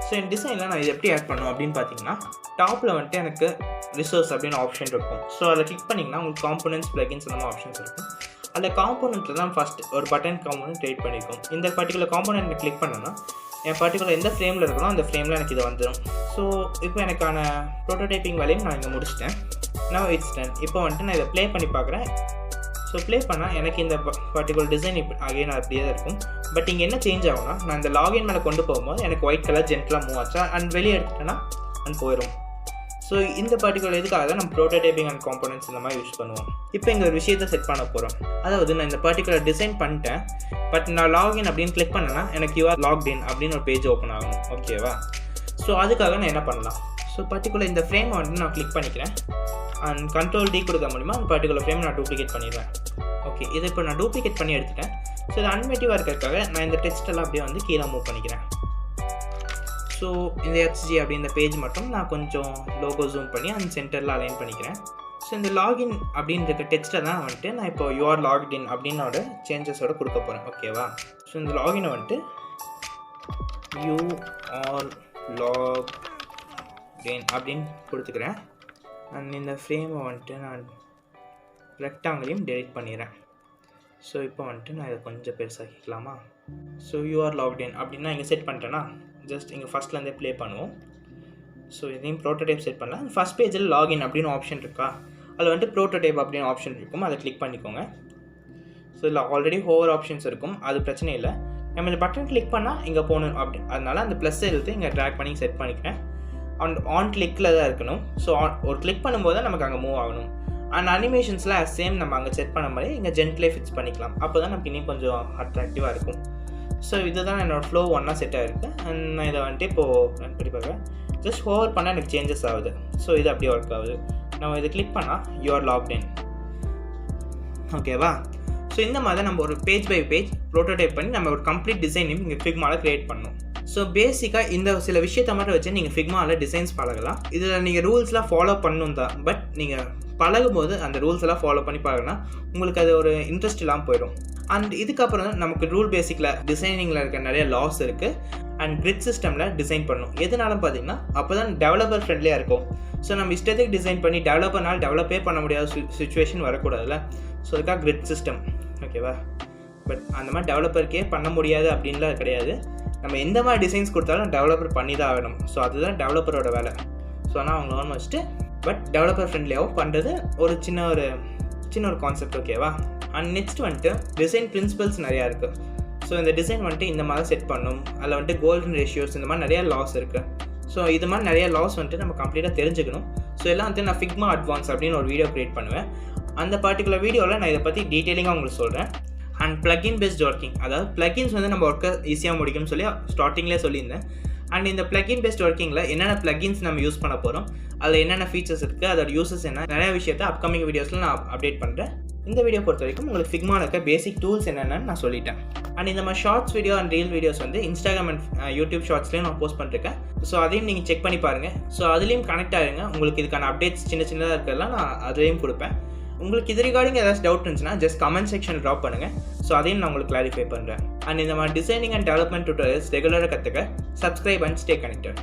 ஸோ என் டிசைனில் நான் இது எப்படி ஆட் பண்ணும் அப்படின்னு பார்த்தீங்கன்னா, டாப்பில் வந்துட்டு எனக்கு ரிசோர்ஸ் அப்படின்னு ஆப்ஷன் இருக்கும். ஸோ அதை கிளிக் பண்ணிங்கன்னா உங்களுக்கு காம்போனன்ட்ஸ், ப்ளகின்ஸ் அந்த மாதிரி ஆப்ஷன்ஸ் இருக்கும். அந்த காம்போனண்ட்டில் தான் ஃபஸ்ட் ஒரு பட்டன் காம்போனன்ட் க்ரியேட் பண்ணியிருக்கோம். இந்த பர்டிகுலர் காம்போனண்ட்டை கிளிக் பண்ணோன்னா என் பர்டிகுலர் எந்த ஃப்ரேமில் இருக்கணும் அந்த ஃப்ரேமில் எனக்கு இது வந்துடும். ஸோ இப்போ எனக்கான ப்ரோட்டோடைப்பிங் வேலையும் நான் இங்கே முடிச்சிட்டேன். நான் இட்ஸ் டன். இப்போ வந்துட்டு நான் இதை ப்ளே பண்ணி பார்க்குறேன். ஸோ ப்ளே பண்ணால் எனக்கு இந்த பர்டிகுலர் டிசைன் இப்போ அகைன் அப்படியே தான் இருக்கும். பட் இங்கே என்ன சேஞ்ச் ஆகும்னா, நான் இந்த லாகின் மேலே கொண்டு போகும்போது எனக்கு ஒயிட் கலர் ஜென்டலாக மூவ் ஆச்சா அண்ட் வெளியே எடுத்துட்டேன்னா அண்ட் போயிடும். ஸோ இந்த பர்டிகுலர் இதுக்காக தான் நம்ம ப்ரோட்டோடைப்பிங் அண்ட் காம்போனன்ட்ஸ் இந்த மாதிரி யூஸ் பண்ணுவோம். இப்போ இங்கே ஒரு விஷயத்தை செட் பண்ண போகிறோம். அதாவது நான் இந்த பர்டிகுலர் டிசைன் பண்ணிட்டேன். பட் நான் லாகின் அப்படின்னு கிளிக் பண்ணேன்னா எனக்கு யூஆர் லாக்இன் அப்படின்னு ஒரு பேஜ் ஓப்பன் ஆகும். ஓகேவா? ஸோ அதுக்காக நான் என்ன பண்ணலாம், ஸோ பர்டிகுலர் இந்த ஃப்ரேமை வந்து நான் கிளிக் பண்ணிக்கிறேன். அண்ட் கண்ட்ரோல் டி கொடுக்க முடியுமா அந்த பர்டிகுலர் ஃப்ரேம் நான் டூப்ளிகேட் பண்ணிடுவேன். ஓகே, இதை இப்போ நான் டூப்ளிகேட் பண்ணி எடுத்துட்டேன். ஸோ இது அன்மேட்டிவாக இருக்கிறதுக்காக நான் இந்த டெக்ஸ்ட்டெல்லாம் அப்படியே வந்து கீழே மூவ் பண்ணிக்கிறேன். ஸோ இந்த எக்ஸ்ஜி அப்படி இந்த பேஜ் மட்டும் நான் கொஞ்சம் லோகோ ஜூம் பண்ணி அந்த சென்டரில் அலைன் பண்ணிக்கிறேன். ஸோ இந்த லாகின் அப்படின்ற டெக்ஸ்ட்டை தான் வந்துட்டு நான் இப்போ யூஆர் லாக்இன் அப்படின்னோட சேஞ்சஸோடு கொடுக்க போகிறேன். ஓகேவா? ஸோ இந்த லாகினை வந்துட்டு யூஆர் லாக்இன் அப்படின்னு கொடுத்துக்கிறேன். அண்ட் இந்த ஃப்ரேமை வந்துட்டு நான் ரெக்டாங்கிளையும் டெலிட் பண்ணிடுறேன். ஸோ இப்போ வந்துட்டு நான் இதை கொஞ்சம் பெருசாக்கிக்கலாமா? ஸோ யூ ஆர் லாக்ட் இன் அப்படின்னா இங்கே செட் பண்ணிட்டேன்னா ஜஸ்ட் இங்கே ஃபஸ்ட்லேருந்தே ப்ளே பண்ணுவோம். ஸோ இதையும் ப்ரோட்டோடைப் செட் பண்ணலாம். ஃபஸ்ட் பேஜில் லாகின் அப்படின்னு ஆப்ஷன் இருக்கா, அதில் வந்துட்டு ப்ரோட்டோடைப் அப்படின்னு ஆப்ஷன் இருக்கும், அதை கிளிக் பண்ணிக்கோங்க. ஸோ இதில் ஆல்ரெடி ஹோவர் ஆப்ஷன்ஸ் இருக்கும், அது பிரச்சனை இல்லை. நம்ம இந்த பட்டன் கிளிக் பண்ணால் இங்கே போகணும் அப்படி, அதனால் அந்த ப்ளஸ் எழுத்து இங்கே ட்ராக் பண்ணி செட் பண்ணிக்கிறேன். ஆன் கிளிக்கில் தான் இருக்கணும். ஸோ ஒரு கிளிக் பண்ணும்போது தான் நமக்கு அங்கே மூவ் ஆகணும். அண்ட் அனிமேஷன்ஸில் சேம் நம்ம அங்கே செட் பண்ண மாதிரி இங்கே ஜென்ட்லே ஃபிக்ஸ் பண்ணிக்கலாம். அப்போ தான் நமக்கு இன்னும் கொஞ்சம் அட்ராக்டிவாக இருக்கும். ஸோ இதுதான் என்னோடய ஃப்ளோ ஒன்றா செட் ஆகிருக்கு. அண்ட் நான் இதை வந்துட்டு இப்போது ரன் பண்ணி பார்க்குறேன். ஜஸ்ட் ஹோவர் பண்ணால் எனக்கு சேஞ்சஸ் ஆகுது. ஸோ இது அப்படியே ஒர்க் ஆகுது. நம்ம இதை கிளிக் பண்ணால் யூ ஆர் லாக்ட் இன். ஓகேவா? ஸோ இந்த மாதிரி நம்ம ஒரு பேஜ் பை பேஜ் ப்ரோட்டோடைப் பண்ணி நம்ம ஒரு கம்ப்ளீட் டிசைனையும் இங்கே ஃபிக்மாவில் க்ரியேட் பண்ணணும். ஸோ பேசிக்காக இந்த சில விஷயத்தை மட்டும் வச்சு நீங்கள் ஃபிக்மாவில் டிசைன்ஸ் பழகலாம். இதில் நீங்கள் ரூல்ஸ்லாம் ஃபாலோ பண்ணணும் தான். பட் நீங்கள் பழகும்போது அந்த ரூல்ஸ் எல்லாம் ஃபாலோ பண்ணி பழகினா உங்களுக்கு அது ஒரு இன்ட்ரெஸ்ட் இல்லாமல் போயிடும். அண்ட் இதுக்கப்புறம் தான் நமக்கு ரூல் பேசிக்கில் டிசைனிங்கில் இருக்க நிறைய லாஸ் இருக்குது. அண்ட் கிரிட் சிஸ்டமில் டிசைன் பண்ணணும். எதனாலும் பார்த்தீங்கன்னா அப்போ தான் டெவலப்பர் ஃப்ரெண்ட்லியாக இருக்கும். ஸோ நம்ம இஷ்டத்துக்கு டிசைன் பண்ணி டெவலப்பர்னால் டெவலப்பே பண்ண முடியாத சுச்சுவேஷன் வரக்கூடாதுல்ல. ஸோ அதுக்காக கிரிட் சிஸ்டம். ஓகேவா? பட் அந்த மாதிரி டெவலப்பருக்கே பண்ண முடியாது அப்படின்லாம் கிடையாது. நம்ம எந்த மாதிரி டிசைன்ஸ் கொடுத்தாலும் டெவலப்பர் பண்ணி தான் ஆகணும். ஸோ அதுதான் டெவலப்பரோட வேலை. ஸோ ஆனால் அவங்க லோன் வச்சுட்டு பட் டெவலப்பர் ஃப்ரெண்ட்லியாகவும் பண்ணுறது ஒரு சின்ன ஒரு கான்செப்ட். ஓகேவா? அண்ட் நெக்ஸ்ட் வந்துட்டு டிசைன் பிரின்சிபல்ஸ் நிறையா இருக்குது. ஸோ இந்த டிசைன் வந்துட்டு இந்த மாதிரி செட் பண்ணணும். அதில் வந்துட்டு கோல்டன் ரேஷியோஸ் இந்த மாதிரி நிறையா லாஸ் இருக்குது. ஸோ இது மாதிரி நிறையா லாஸ் வந்துட்டு நம்ம கம்ப்ளீட்டாக தெரிஞ்சுக்கணும். ஸோ எல்லாம் வந்துட்டு நான் ஃபிக்மா அட்வான்ஸ் அப்படின்னு ஒரு வீடியோ க்ரியேட் பண்ணுவேன். அந்த பர்டிகுலர் வீடியோவில் நான் இதை பற்றி டீட்டெயிலிங்காக உங்களுக்கு சொல்கிறேன். அண்ட் ப்ளகின் பேஸ்ட் ஒர்க்கிங், அதாவது ப்ளகின்ஸ் வந்து நம்ம ஒர்க்கை ஈஸியாக முடிக்கும்னு சொல்லி ஸ்டார்டிங்லேயே சொல்லியிருந்தேன். அண்ட் இந்த ப்ளகின் பேஸ்ட் ஒர்க்கிங்கில் என்னென்ன ப்ளகின்ஸ் நம்ம யூஸ் பண்ண போகிறோம், அதில் என்னென்ன ஃபீச்சர்ஸ் இருக்குது, அதோட யூசஸ் என்ன, நிறைய விஷயத்தை அப்கமிங் வீடியோஸில் நான் அப்டேட் பண்ணுறேன். இந்த வீடியோ பொறுத்த வரைக்கும் உங்களுக்கு ஃபிக்மாவில் இருக்க பேசிக் டூல்ஸ் என்னென்னு நான் சொல்லிட்டேன். அண்ட் இந்த மாதிரி shorts video and reel videos வந்து இன்ஸ்டாகிராம் அண்ட் யூடியூப் ஷார்ட்ஸ்லேயும் நான் போஸ்ட் பண்ணிருக்கேன். ஸோ அதையும் நீங்கள் செக் பண்ணி பாருங்கள். ஸோ அதுலேயும் கனெக்ட் ஆகிருங்க. உங்களுக்கு இதுக்கான அப்டேட்ஸ் சின்னதாக இருக்கிறதெல்லாம் நான் அதுலேயும் கொடுப்பேன். உங்களுக்கு இது ரிகார்டிங் ஏதாச்சும் டவுட் இருந்துச்சுன்னா ஜஸ்ட் கமெண்ட் செக்ஷன் ட்ராப் பண்ணுங்கள். ஸோ அதையும் நான் உங்களுக்கு கிளாரிஃபை பண்ணுறேன். அண்ட் இந்த மாதிரி டிசைனிங் அண்ட் டெவலப்மெண்ட் டுட்டோரியல்ஸ் ரெகுலராக கற்றுக்க சப்ஸ்கிரைப் அண்ட் ஸ்டே கனெக்டட்.